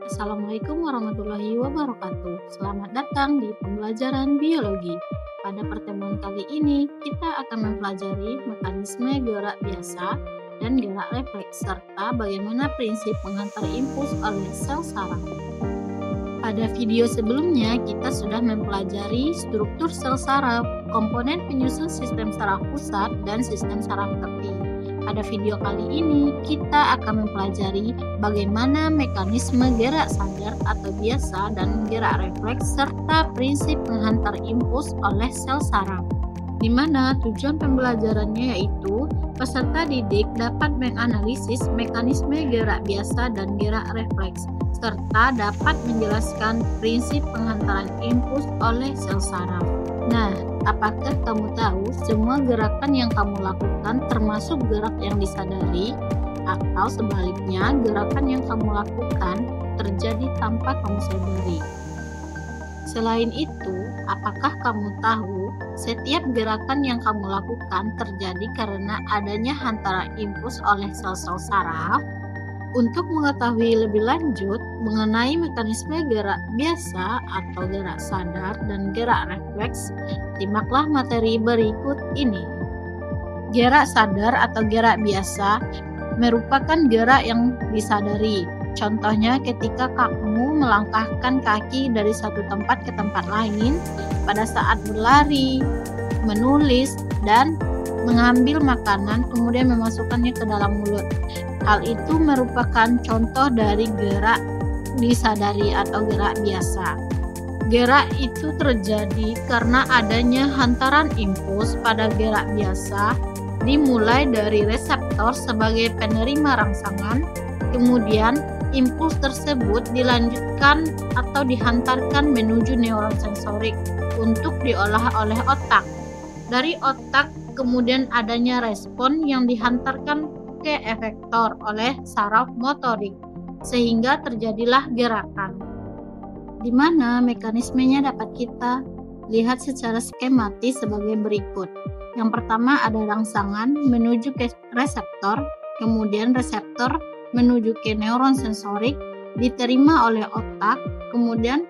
Assalamualaikum warahmatullahi wabarakatuh. Selamat datang di pembelajaran biologi. Pada pertemuan kali ini, kita akan mempelajari mekanisme gerak biasa dan gerak refleks, serta bagaimana prinsip penghantar impuls oleh sel saraf. Pada video sebelumnya, kita sudah mempelajari struktur sel saraf, komponen penyusun sistem saraf pusat, dan sistem saraf tepi. Pada video kali ini, kita akan mempelajari bagaimana mekanisme gerak sadar atau biasa dan gerak refleks serta prinsip penghantar impuls oleh sel saraf. Di mana tujuan pembelajarannya yaitu peserta didik dapat menganalisis mekanisme gerak biasa dan gerak refleks serta dapat menjelaskan prinsip penghantaran impuls oleh sel saraf. Nah, apakah kamu tahu semua gerakan yang kamu lakukan termasuk gerak yang disadari, atau sebaliknya gerakan yang kamu lakukan terjadi tanpa kamu sadari? Selain itu, apakah kamu tahu setiap gerakan yang kamu lakukan terjadi karena adanya hantaran impuls oleh sel-sel saraf? Untuk mengetahui lebih lanjut mengenai mekanisme gerak biasa atau gerak sadar dan gerak refleks, simaklah materi berikut ini. Gerak sadar atau gerak biasa merupakan gerak yang disadari. Contohnya ketika kamu melangkahkan kaki dari satu tempat ke tempat lain pada saat berlari, menulis, dan mengambil makanan kemudian memasukkannya ke dalam mulut. Hal itu merupakan contoh dari gerak disadari atau gerak biasa. Gerak itu terjadi karena adanya hantaran impuls pada gerak biasa dimulai dari reseptor sebagai penerima rangsangan, kemudian impuls tersebut dilanjutkan atau dihantarkan menuju neuron sensorik untuk diolah oleh otak. Dari otak kemudian adanya respon yang dihantarkan ke efektor oleh saraf motorik, sehingga terjadilah gerakan. Di mana mekanismenya dapat kita lihat secara skematis sebagai berikut. Yang pertama ada rangsangan menuju ke reseptor, kemudian reseptor menuju ke neuron sensorik, diterima oleh otak, kemudian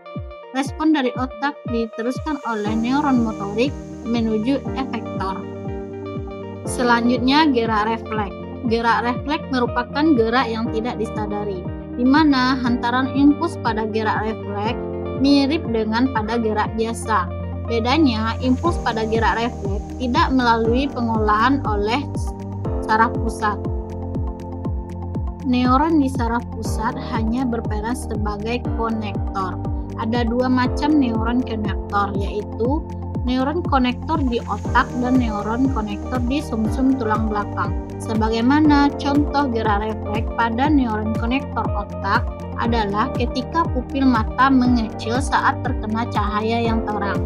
respon dari otak diteruskan oleh neuron motorik menuju efektor. Selanjutnya gerak refleks. Gerak refleks merupakan gerak yang tidak disadari, di mana hantaran impuls pada gerak refleks mirip dengan pada gerak biasa. Bedanya, impuls pada gerak refleks tidak melalui pengolahan oleh saraf pusat. Neuron di saraf pusat hanya berperan sebagai konektor. Ada dua macam neuron konektor, yaitu neuron konektor di otak dan neuron konektor di sumsum tulang belakang. Sebagaimana contoh gerak refleks pada neuron konektor otak adalah ketika pupil mata mengecil saat terkena cahaya yang terang.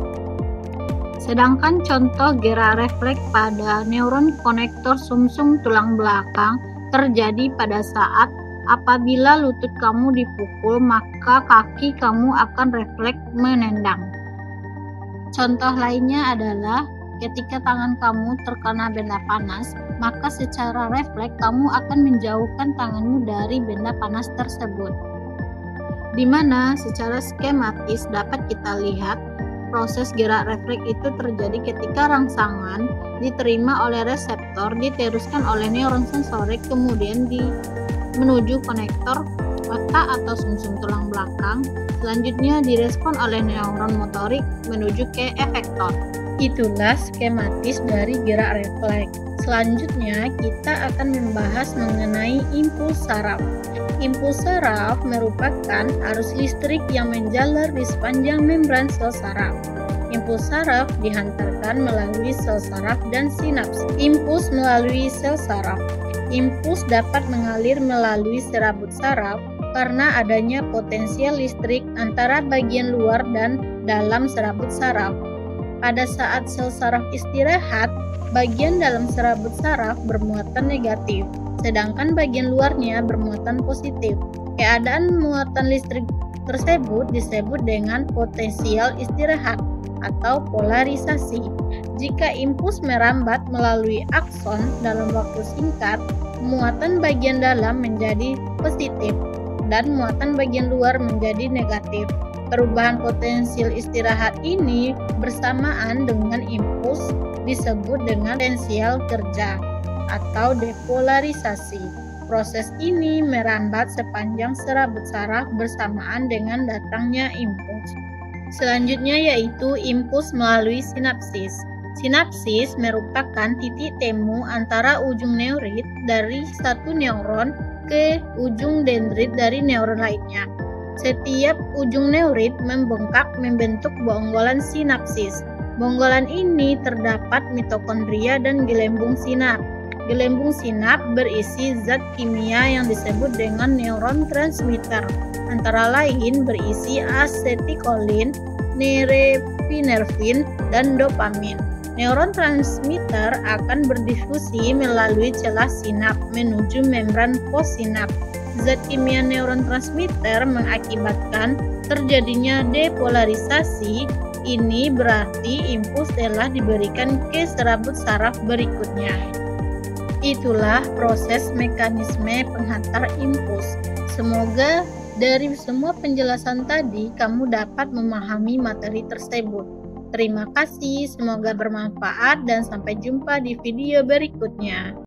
Sedangkan contoh gerak refleks pada neuron konektor sumsum tulang belakang terjadi pada saat apabila lutut kamu dipukul, maka kaki kamu akan refleks menendang. Contoh lainnya adalah ketika tangan kamu terkena benda panas, maka secara refleks kamu akan menjauhkan tanganmu dari benda panas tersebut. Di mana secara skematis dapat kita lihat proses gerak refleks itu terjadi ketika rangsangan diterima oleh reseptor, diteruskan oleh neuron sensorik, kemudian menuju konektor otak atau sumsum tulang belakang, selanjutnya direspon oleh neuron motorik menuju ke efektor. Itulah skematis dari gerak refleks. Selanjutnya kita akan membahas mengenai impuls saraf. Impuls saraf merupakan arus listrik yang menjalar di sepanjang membran sel saraf. Impuls saraf dihantarkan melalui sel saraf dan sinaps. Impuls melalui sel saraf. Impuls dapat mengalir melalui serabut saraf karena adanya potensial listrik antara bagian luar dan dalam serabut saraf. Pada saat sel saraf istirahat, bagian dalam serabut saraf bermuatan negatif, sedangkan bagian luarnya bermuatan positif. Keadaan muatan listrik tersebut disebut dengan potensial istirahat atau polarisasi. Jika impuls merambat melalui akson dalam waktu singkat, muatan bagian dalam menjadi positif. dan muatan bagian luar menjadi negatif. Perubahan potensial istirahat ini bersamaan dengan impuls disebut dengan potensial kerja atau depolarisasi. Proses ini merambat sepanjang serabut saraf bersamaan dengan datangnya impuls. Selanjutnya yaitu impuls melalui sinapsis. Sinapsis merupakan titik temu antara ujung neurit dari satu neuron ke ujung dendrit dari neuron lainnya. Setiap ujung neurit membengkak membentuk bonggolan sinapsis. Bonggolan ini terdapat mitokondria dan gelembung sinap. Gelembung sinap berisi zat kimia yang disebut dengan neuron transmitter. Antara lain berisi asetilkolin, norepinefrin, dan dopamin. Neuron transmitter akan berdifusi melalui celah sinap menuju membran postsinap. Zat kimia neuron transmitter mengakibatkan terjadinya depolarisasi. Ini berarti impuls telah diberikan ke serabut saraf berikutnya. Itulah proses mekanisme penghantar impuls. Semoga dari semua penjelasan tadi kamu dapat memahami materi tersebut. Terima kasih, semoga bermanfaat dan sampai jumpa di video berikutnya.